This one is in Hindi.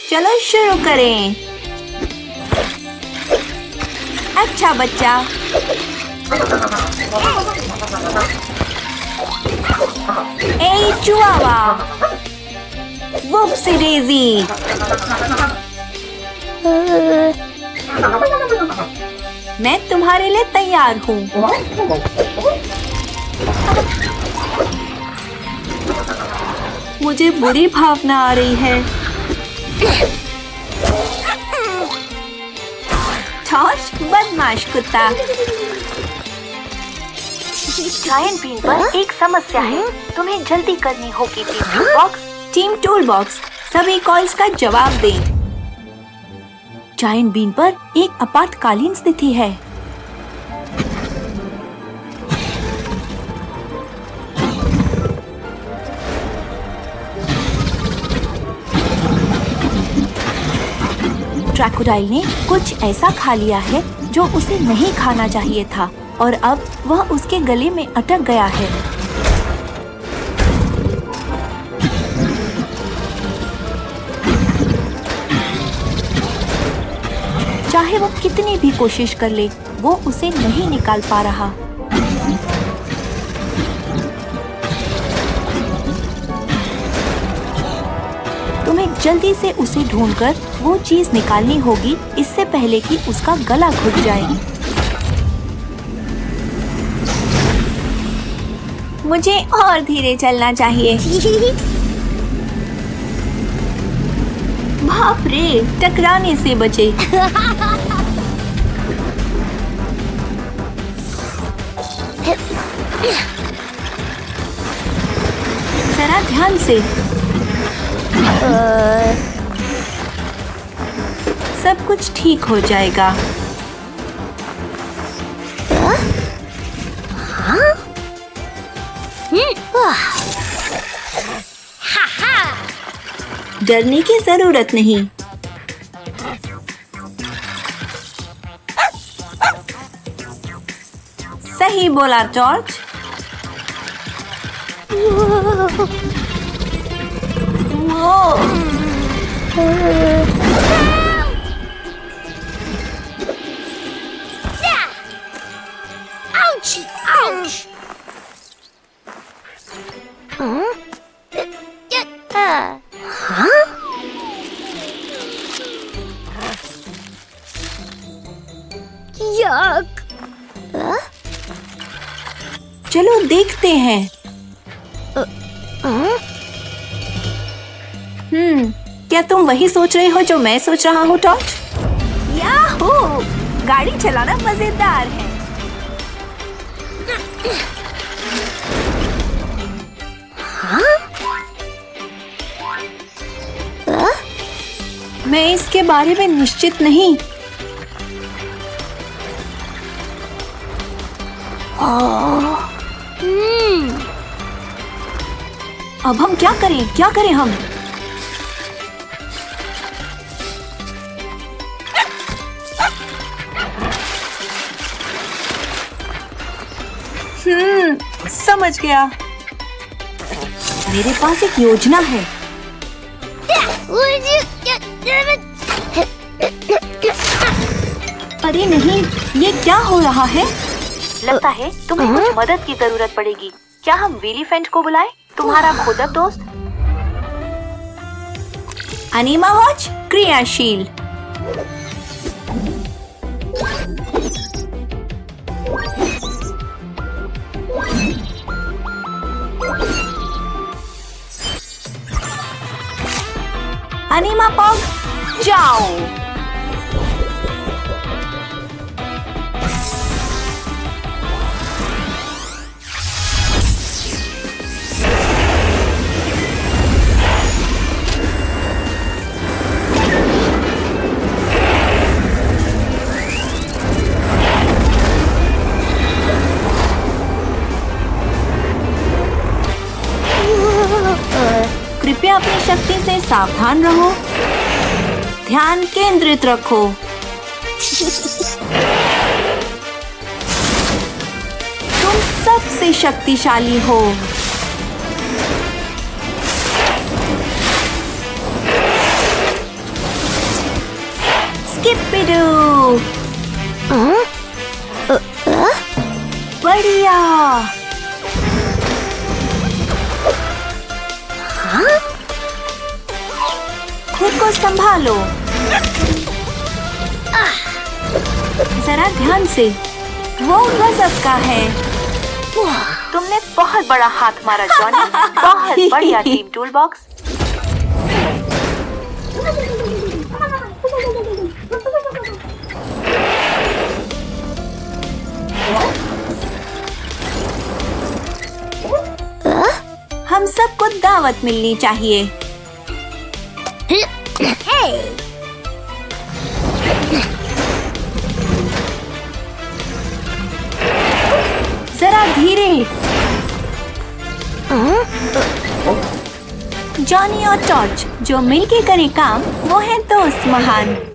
चलो शुरू करें। अच्छा बच्चा। ए चुआवा, वुप्सी डेज़ी। मैं तुम्हारे लिए तैयार हूँ। मुझे बुरी भावना आ रही है। टॉर्च, बदमाश कुत्ता। जायंट बीन पर एक समस्या है, तुम्हें जल्दी करनी होगी टीम टूलबॉक्स। टीम टूलबॉक्स, सभी कॉल्स का जवाब दें। जायंट बीन पर एक आपातकालीन स्थिति है। क्रोकोडाइल ने कुछ ऐसा खा लिया है जो उसे नहीं खाना चाहिए था और अब वह उसके गले में अटक गया है। चाहे वो कितनी भी कोशिश कर ले, वो उसे नहीं निकाल पा रहा। तुम्हें जल्दी से उसे ढूंढकर वो चीज निकालनी होगी, इससे पहले कि उसका गला घुट जाए। मुझे और धीरे चलना चाहिए। बाप रे, टकराने से बचे। जरा ध्यान से। सब कुछ ठीक हो जाएगा। डरने की जरूरत नहीं। सही बोला टॉर्च। चलो देखते हैं। क्या तुम वही सोच रहे हो जो मैं सोच रहा हूँ टॉर्च? याहू! गाड़ी चलाना मजेदार है। मैं इसके बारे में निश्चित नहीं। अब हम क्या करें हम? समझ गया। मेरे पास एक योजना है। अरे नहीं, ये क्या हो रहा है? लगता है तुम्हें कुछ मदद की जरूरत पड़ेगी। क्या हम वेलीफेंट को बुलाएं? तुम्हारा खोदक दोस्त। एनिमा वॉच क्रियाशील। एनिमा पॉग जाओ। कृपया अपनी शक्ति से सावधान रहो। ध्यान केंद्रित रखो। तुम सबसे शक्तिशाली हो। स्किपिडू। बढ़िया। खुद को संभालो। जरा ध्यान से, वो गजब का है। तुमने बहुत बड़ा हाथ मारा जॉनी। बहुत बढ़िया टीम टूल बॉक्स। हम सबको दावत मिलनी चाहिए। जरा धीरे। जॉनी और टॉर्च जो मिलके करे काम, वो है दोस्त महान।